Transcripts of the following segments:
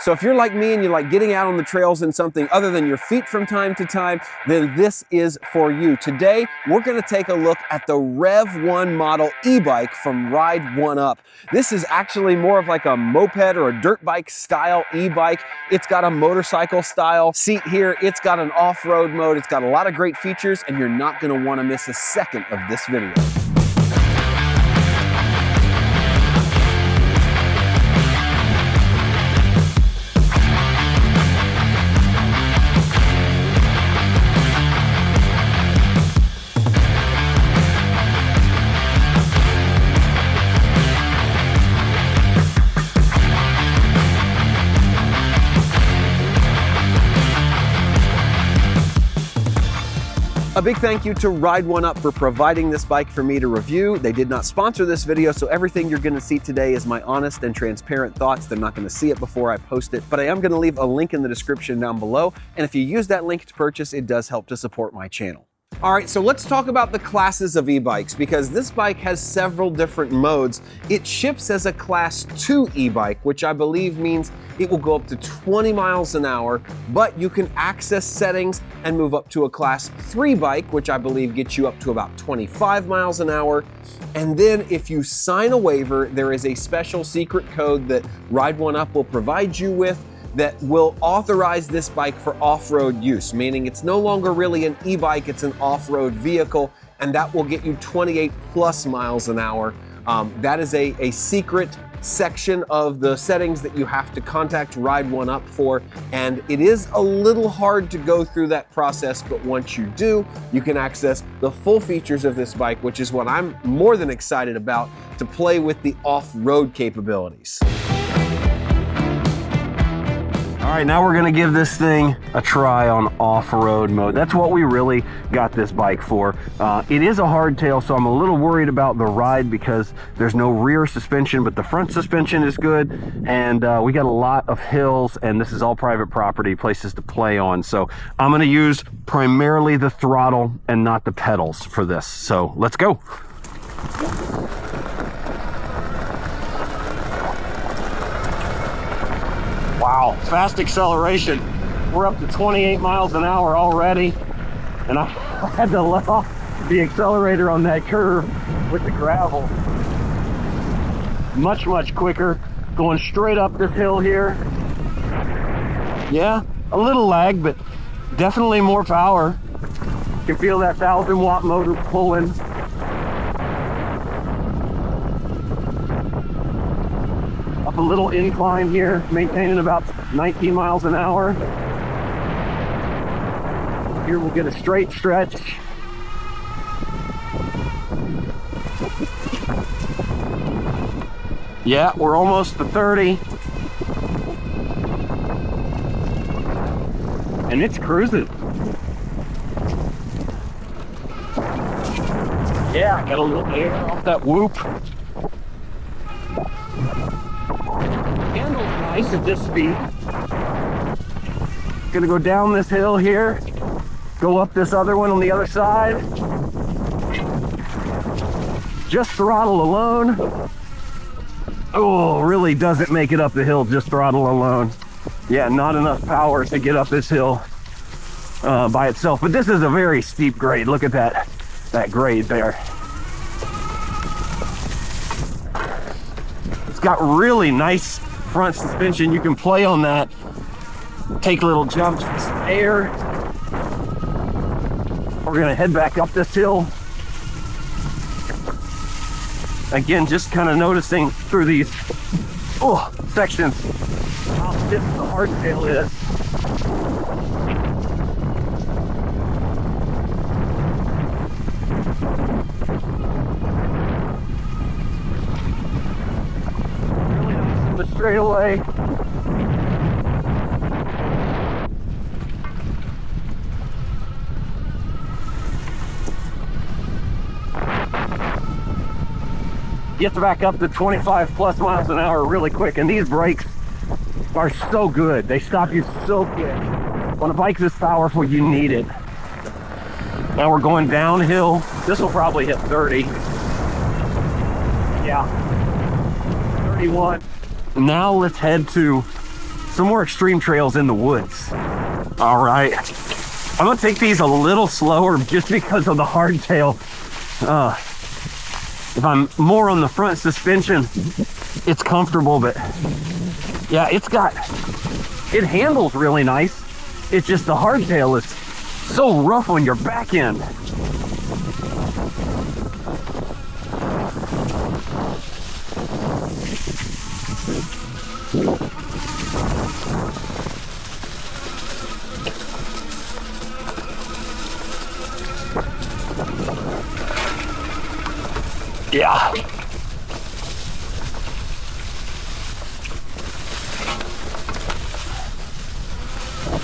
So if you're like me and you like getting out on the trails in something other than your feet from time to time, then this is for you. Today, we're gonna take a look at the Revv1 model e-bike from Ride1Up. This is actually more of like a moped or a dirt bike style e-bike. It's got a motorcycle style seat here. It's got an off-road mode. It's got a lot of great features, and you're not gonna wanna miss a second of this video. A big thank you to Ride1Up for providing this bike for me to review. They did not sponsor this video, so everything you're gonna see today is my honest and transparent thoughts. They're not gonna see it before I post it, but I am gonna leave a link in the description down below. And if you use that link to purchase, it does help to support my channel. All right, so let's talk about the classes of e-bikes, because this bike has several different modes. It ships as a class 2 e-bike, which I believe means it will go up to 20 miles an hour, but you can access settings and move up to a class 3 bike, which I believe gets you up to about 25 miles an hour. And then if you sign a waiver, there is a special secret code that Ride1Up will provide you with that will authorize this bike for off-road use, meaning it's no longer really an e-bike, it's an off-road vehicle, and that will get you 28 plus miles an hour. That is a secret section of the settings that you have to contact Ride1Up for, and it is a little hard to go through that process, but once you do, you can access the full features of this bike, which is what I'm more than excited about, to play with the off-road capabilities. All right, now we're gonna give this thing a try on off-road mode. That's what we really got this bike for. It is a hardtail, so I'm a little worried about the ride because there's no rear suspension, but the front suspension is good. And we got a lot of hills, and this is all private property, places to play on. So I'm gonna use primarily the throttle and not the pedals for this. So let's go. Wow, fast acceleration. We're up to 28 miles an hour already. And I had to let off the accelerator on that curve with the gravel. Much, much quicker. Going straight up this hill here. Yeah, a little lag, but definitely more power. You can feel that 1,000-watt motor pulling. Up a little incline here, maintaining about 19 miles an hour. Here we'll get a straight stretch. Yeah, we're almost to 30. And it's cruising. Yeah, I got a little air off that whoop. Handles nice at this speed. Gonna go down this hill here, go up this other one on the other side. Just throttle alone. Oh, really doesn't make it up the hill, just throttle alone. Yeah, not enough power to get up this hill by itself. But this is a very steep grade. Look at that grade there. It's got really nice front suspension. You can play on that, take little jumps for some air. We're gonna head back up this hill. Again, just kind of noticing through these sections how stiff the hardtail is. Really nice in the straightaway. Gets back up to 25 plus miles an hour really quick, and these brakes are so good. They stop you so quick. On a bike this powerful, you need it. Now we're going downhill. This will probably hit 30. Yeah, 31. Now let's head to some more extreme trails in the woods. All right, I'm gonna take these a little slower just because of the hardtail. If I'm more on the front suspension, it's comfortable, but yeah, it handles really nice. It's just the hardtail is so rough on your back end. Yeah.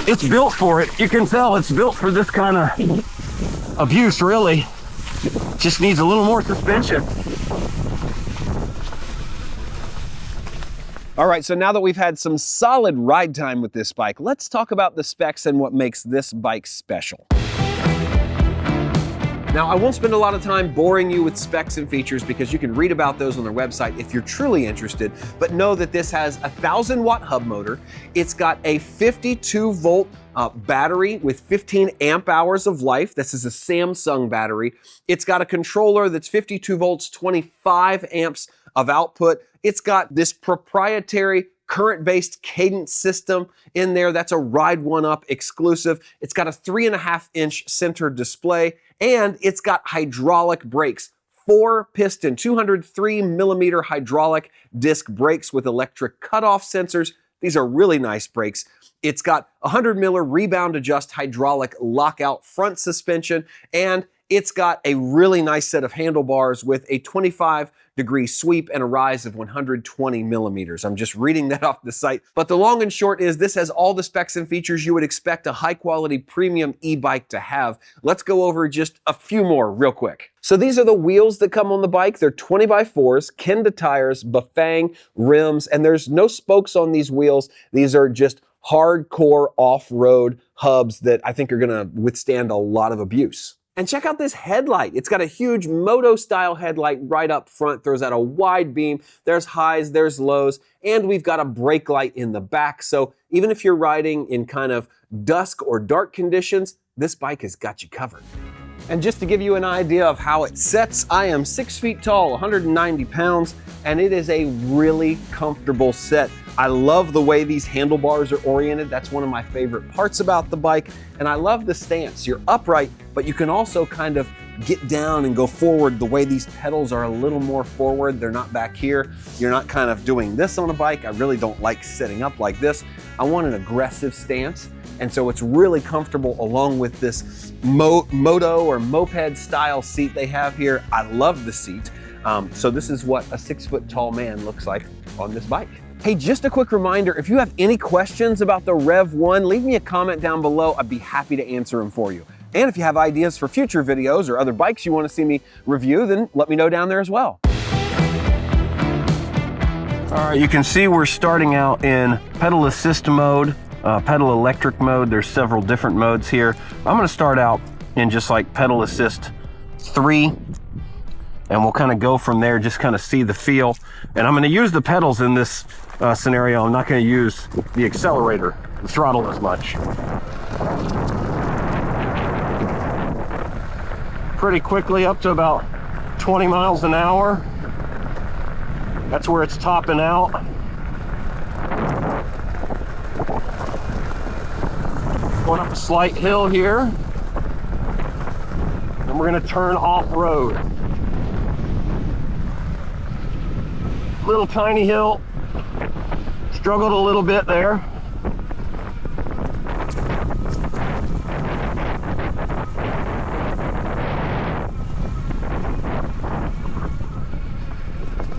It's built for it. You can tell it's built for this kind of abuse, really. Just needs a little more suspension. All right, so now that we've had some solid ride time with this bike, let's talk about the specs and what makes this bike special. Now, I won't spend a lot of time boring you with specs and features because you can read about those on their website if you're truly interested, but know that this has a 1,000-watt hub motor. It's got a 52-volt battery with 15 amp hours of life. This is a Samsung battery. It's got a controller that's 52 volts, 25 amps of output. It's got this proprietary current-based cadence system in there. That's a Ride1Up exclusive. It's got a 3.5-inch center display, and it's got hydraulic brakes. 4-piston, 203mm hydraulic disc brakes with electric cutoff sensors. These are really nice brakes. It's got 100mm rebound adjust hydraulic lockout front suspension, and it's got a really nice set of handlebars with a 25-degree sweep and a rise of 120 millimeters. I'm just reading that off the site. But the long and short is this has all the specs and features you would expect a high-quality premium e-bike to have. Let's go over just a few more real quick. So these are the wheels that come on the bike. They're 20x4s, Kenda tires, Bafang rims, and there's no spokes on these wheels. These are just hardcore off-road hubs that I think are gonna withstand a lot of abuse. And check out this headlight. It's got a huge moto-style headlight right up front, throws out a wide beam. There's highs, there's lows, and we've got a brake light in the back. So even if you're riding in kind of dusk or dark conditions, this bike has got you covered. And just to give you an idea of how it sets, I am 6 feet tall, 190 pounds, and it is a really comfortable set. I love the way these handlebars are oriented. That's one of my favorite parts about the bike. And I love the stance. You're upright, but you can also kind of get down and go forward. The way these pedals are a little more forward. They're not back here. You're not kind of doing this on a bike. I really don't like sitting up like this. I want an aggressive stance. And so it's really comfortable along with this moto or moped style seat they have here. I love the seat. So this is what a 6 foot tall man looks like on this bike. Hey, just a quick reminder, if you have any questions about the Rev1, leave me a comment down below. I'd be happy to answer them for you. And if you have ideas for future videos or other bikes you want to see me review, then let me know down there as well. All right, you can see we're starting out in pedal assist mode, pedal electric mode. There's several different modes here. I'm gonna start out in just like pedal assist 3. And we'll kind of go from there, just kind of see the feel. And I'm gonna use the pedals in this scenario. I'm not gonna use the accelerator, the throttle as much. Pretty quickly up to about 20 miles an hour. That's where it's topping out. Going up a slight hill here. And we're gonna turn off-road. Little tiny hill. Struggled a little bit there.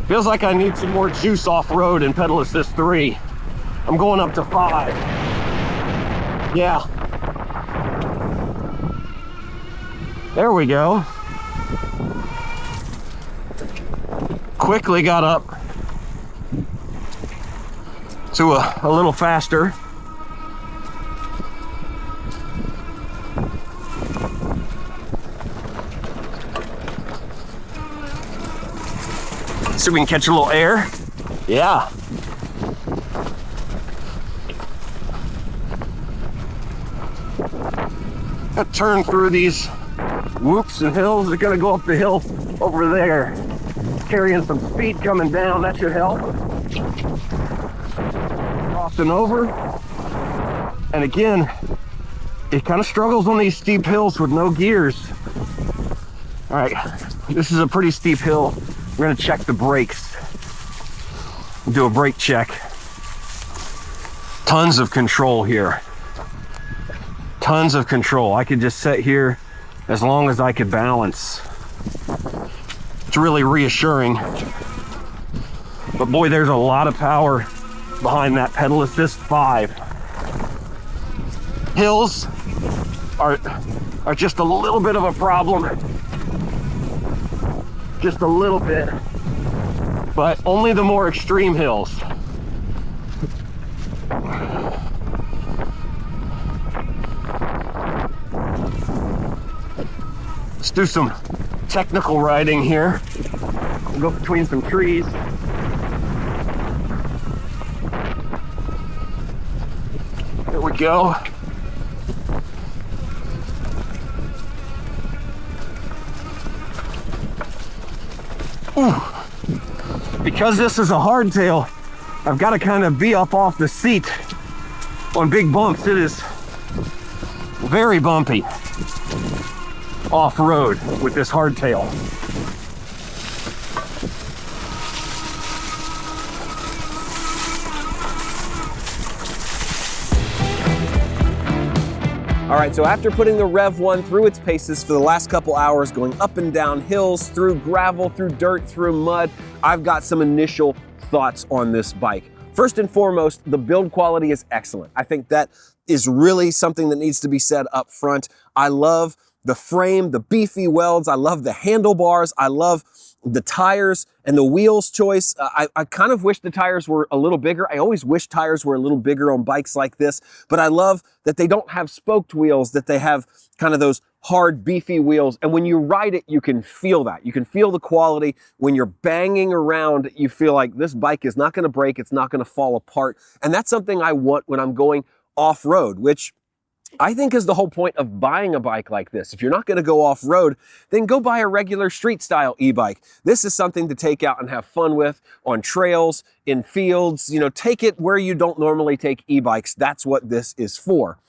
Feels like I need some more juice off-road in pedal assist 3. I'm going up to 5. Yeah. There we go. Quickly got up to a little faster. See if we can catch a little air. Yeah. turn through these whoops and hills. They're gonna go up the hill over there. Carrying some speed coming down, that should help. Crossing over. And again, it kind of struggles on these steep hills with no gears. All right, this is a pretty steep hill. We're gonna check the brakes. Do a brake check. Tons of control here. Tons of control. I could just sit here as long as I could balance. It's really reassuring. But boy, there's a lot of power behind that pedal assist 5. Hills are just a little bit of a problem. Just a little bit. But only the more extreme hills. Let's do some technical riding here. We'll go between some trees. There we go. Because this is a hardtail, I've got to kind of be up off the seat on big bumps. It is very bumpy off-road with this hardtail. All right, so after putting the Rev1 through its paces for the last couple hours, going up and down hills, through gravel, through dirt, through mud, I've got some initial thoughts on this bike. First and foremost, the build quality is excellent. I think that is really something that needs to be said up front. I love the frame, the beefy welds. I love the handlebars. I love the tires and the wheels choice. I kind of wish the tires were a little bigger. I always wish tires were a little bigger on bikes like this, but I love that they don't have spoked wheels, that they have kind of those hard, beefy wheels. And when you ride it, you can feel that. You can feel the quality. When you're banging around, you feel like this bike is not going to break. It's not going to fall apart. And that's something I want when I'm going off-road, which I think is the whole point of buying a bike like this. If you're not going to go off-road, then go buy a regular street-style e-bike. This is something to take out and have fun with on trails, in fields. You know, take it where you don't normally take e-bikes. That's what this is for.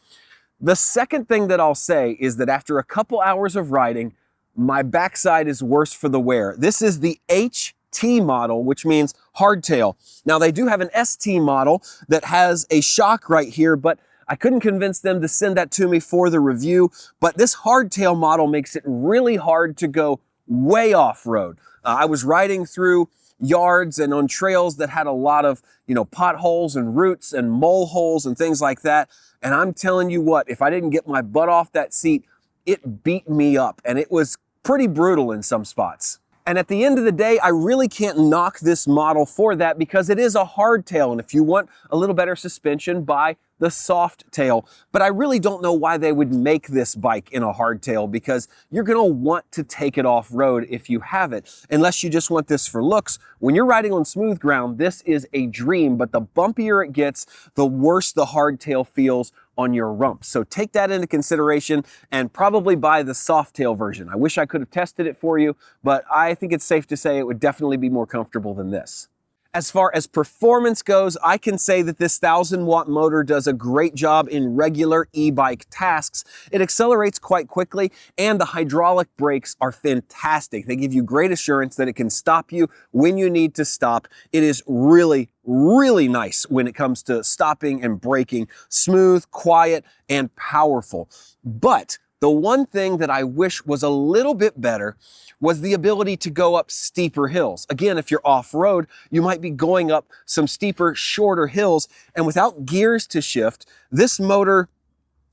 The second thing that I'll say is that after a couple hours of riding, my backside is worse for the wear. This is the HT model, which means hardtail. Now, they do have an ST model that has a shock right here, but I couldn't convince them to send that to me for the review, but this hardtail model makes it really hard to go way off-road. I was riding through yards and on trails that had a lot of, potholes and roots and mole holes and things like that. And I'm telling you what, if I didn't get my butt off that seat, it beat me up, and it was pretty brutal in some spots. And at the end of the day, I really can't knock this model for that because it is a hardtail. And if you want a little better suspension, buy the soft tail. But I really don't know why they would make this bike in a hardtail, because you're gonna want to take it off-road if you have it, unless you just want this for looks. When you're riding on smooth ground, this is a dream, but the bumpier it gets, the worse the hardtail feels on your rump. So take that into consideration and probably buy the soft tail version. I wish I could have tested it for you, but I think it's safe to say it would definitely be more comfortable than this. As far as performance goes, I can say that this 1000-watt motor does a great job in regular e-bike tasks. It accelerates quite quickly, and the hydraulic brakes are fantastic. They give you great assurance that it can stop you when you need to stop. It is really, really nice when it comes to stopping and braking. Smooth, quiet, and powerful. But the one thing that I wish was a little bit better was the ability to go up steeper hills. Again, if you're off-road, you might be going up some steeper, shorter hills, and without gears to shift, this motor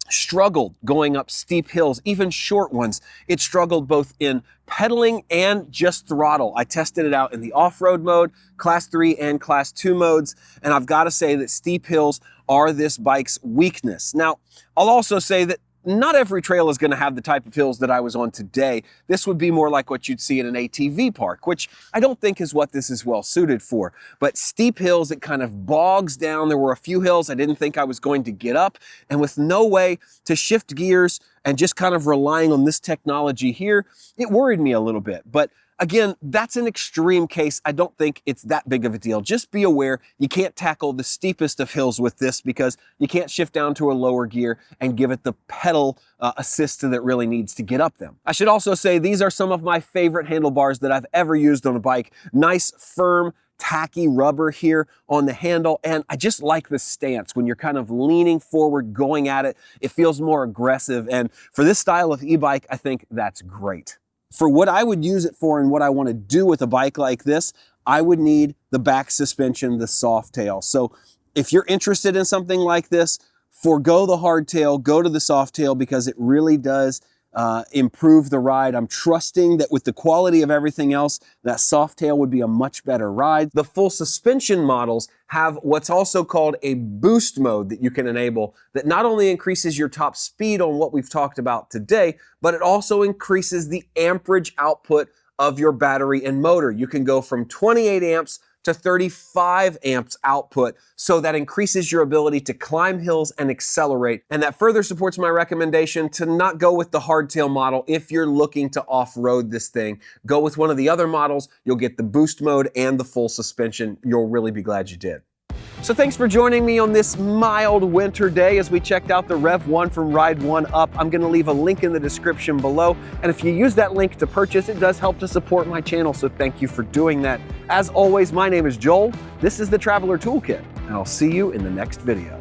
struggled going up steep hills, even short ones. It struggled both in pedaling and just throttle. I tested it out in the off-road mode, class 3 and class 2 modes, and I've got to say that steep hills are this bike's weakness. Now, I'll also say that not every trail is going to have the type of hills that I was on today. This would be more like what you'd see in an ATV park, which I don't think is what this is well suited for. But steep hills, it kind of bogs down. There were a few hills I didn't think I was going to get up, and with no way to shift gears and just kind of relying on this technology here, it worried me a little bit. But again, that's an extreme case. I don't think it's that big of a deal. Just be aware you can't tackle the steepest of hills with this because you can't shift down to a lower gear and give it the pedal assist that it really needs to get up them. I should also say these are some of my favorite handlebars that I've ever used on a bike. Nice, firm, tacky rubber here on the handle, and I just like the stance when you're kind of leaning forward, going at it. It feels more aggressive, and for this style of e-bike, I think that's great. For what I would use it for and what I want to do with a bike like this, I would need the back suspension, the Softail. So if you're interested in something like this, forego the hardtail, go to the Softail because it really does improve the ride. I'm trusting that with the quality of everything else, that Softail would be a much better ride. The full suspension models have what's also called a boost mode that you can enable that not only increases your top speed on what we've talked about today, but it also increases the amperage output of your battery and motor. You can go from 28 amps to 35 amps output, so that increases your ability to climb hills and accelerate. And that further supports my recommendation to not go with the hardtail model if you're looking to off-road this thing. Go with one of the other models. You'll get the boost mode and the full suspension. You'll really be glad you did. So thanks for joining me on this mild winter day as we checked out the Rev1 from Ride1Up. I'm going to leave a link in the description below, and if you use that link to purchase, it does help to support my channel, so thank you for doing that. As always, my name is Joel, this is the Traveler Toolkit, and I'll see you in the next video.